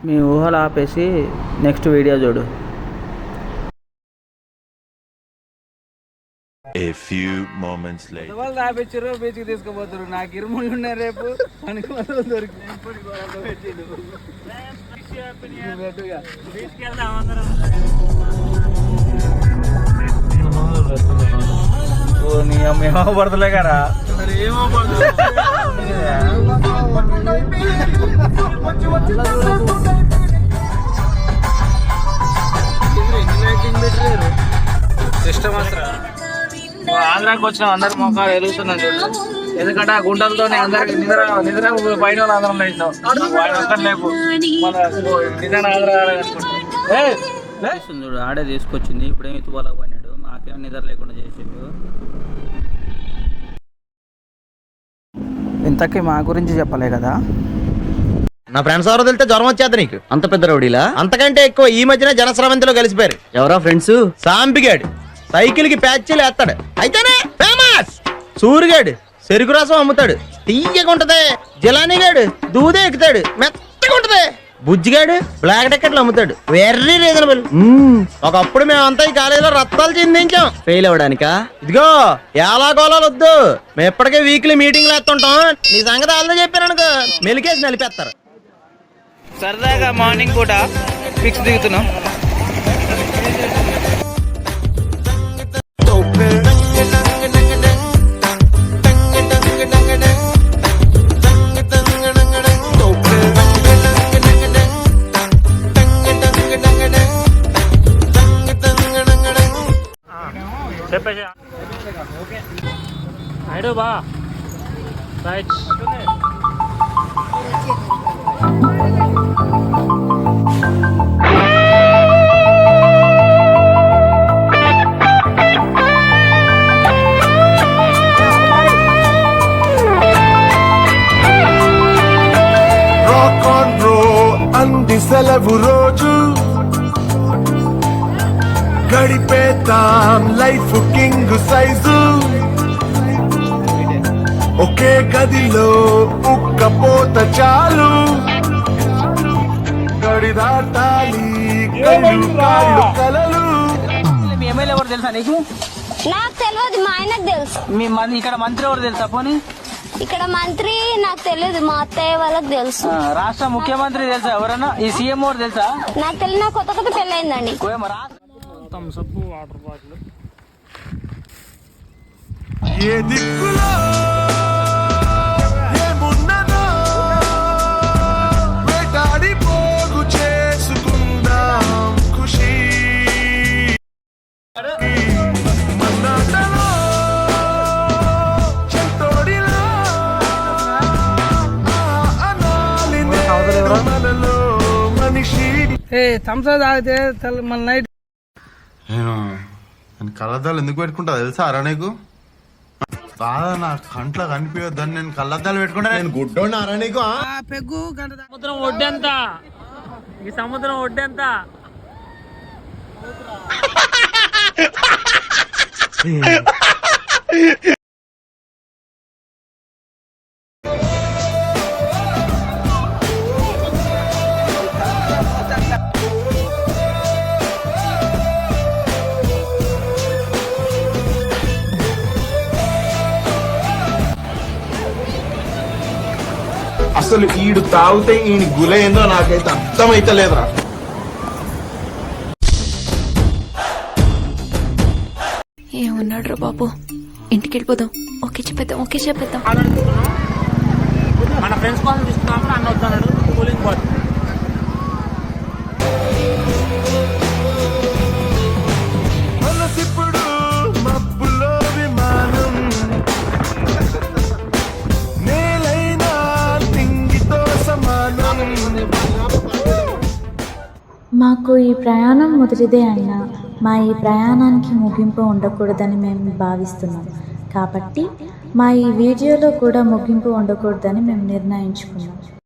మీ ఊహలు ఆపేసి next video చూడు. A few moments later. వాళ్ళు ఆపించారు, బీచ్కి తీసుకుపోతారు. నాకు ఇరుముళ్ళు ఉన్నాయి రేపు పనికి ఏమో పడుతులే కదా. ఏమో సిస్టమ్ అసలు ఆంధ్రాకి వచ్చిన అందరి మొక్కలు వెలుగుతున్నాం చూడు. ఎందుకంటే ఆ గుంటలతో అందరికి నిద్ర పైన వాళ్ళు అందరం లేచినాం. వాడి ఒక్కరు లేపు మన నిజాన్ని ఆంధ్ర ఆడే తీసుకొచ్చింది. ఇప్పుడేమి తువాలా పడినాడు, నాకేమో నిద్ర లేకుండా చేసిండు. ఇంతకీ మా గురించి చెప్పలే కదా. నా ఫ్రెండ్స్ ఎవరో తెలితే జ్వరం వచ్చేది నీకు. అంత పెద్ద రౌడీలా? అంతకంటే ఎక్కువ ఈ మధ్యన జనస్రవంతిలో కలిసిపోయారు. ఎవరో ఫ్రెండ్స్? సాంపిగాడు సైకిల్ కి ప్యాచీలు వేస్తాడు, అయితేనే ఫేమస్. సూరిగాడు చెరుకు రసం అమ్ముతాడు, తీయగా ఉంటది. జిలానీగాడు దూదే ఎక్కుతాడు, మెత్తగా ఉంటది. బుజ్జిగాడు బ్లాక్ టికెట్లు అమ్ముతాడు, వెరీ రీజనబుల్. ఒకప్పుడు మేమంతా ఈ కాలేజీలో రత్తాలు చిందించాం ఫెయిల్ అవ్వడానికా. ఇదిగో ఎలా గోళాలు వద్దు, మేము ఎప్పటికే వీక్లీ మీటింగ్లు వేస్తుంటాం. నీ సంగతి వాళ్ళతో చెప్పారనుకో మెలికేసి నలిపేస్తారు. సరదాగా మార్నింగ్ పూట పిక్స్ దిగుతున్నాం. అంది సెలవు రోజు గడిపేతాం లైఫ్ కింగ్ సైజు. ఒకే గదిలో ఉక్కపోత చాలు, గడి దాటాలి కళ్ళు కాళ్ళు కలలు. మీ ఎమ్మెల్యే ఎవరు తెలుసా నీకు? నాకు తెలియదు, మా ఆయనకు తెలుసు. మీ ఇక్కడ మంత్రి ఎవరు తెలుసా? పోనీ ఇక్కడ మంత్రి నాకు తెలియదు, మా అత్తయ్య వాళ్ళకి తెలుసు. రాష్ట్ర ముఖ్యమంత్రి తెలుసా ఎవరన్నా? ఈ సీఎం ఎవరు తెలుసా? నాకు తెలియదు, కొత్త కొత్త పెళ్ళయిందండి. వాటర్ బాటిల్ ఏ దిక్కులో ఏమున్నదో వేటాడి పోగు చేసుకుందాం ఖుషి. మన్నాటలో చెంతోడిలో అనాలి మనలో మనిషి. థమ్సప్ తాగితే మన నైట్ నేను కళ్ళద్దాలు ఎందుకు పెట్టుకుంటా తెలుసా అరా నీకు? బాధ నా కంట్లో కనిపించొద్దని నేను కళ్ళద్దాలు పెట్టుకుంటా. నేను గుడ్డోని అరా నీకు? పెగ్గు సముద్రం ఒడ్డెంత, ఈ సముద్రం ఒడ్డెంత. అసలు ఈడు తాగితే ఈయన గుల ఏందో నాకైతే అర్థమైతే లేదురా. ఏమన్నాడు రా బాబు, ఇంటికి వెళ్ళిపోదాం. ఓకే చెప్పేద్దాం, ఓకే చెప్పేద్దాం. మన ఫ్రెండ్స్ కోసం తీసుకున్నాము అన్న వస్తున్నాడు కూలింగ్ బాటిల్. మనసిప్పుడు మబ్బులో విమానం, నేలైనా తింగితో సమానం. మాకు ఈ ప్రయాణం మొదటిదే అయినా మా ఈ ప్రయాణానికి ముగింపు ఉండకూడదని మేము భావిస్తున్నాం. కాబట్టి మా ఈ వీడియోలో కూడా ముగింపు ఉండకూడదని మేము నిర్ణయించుకున్నాం.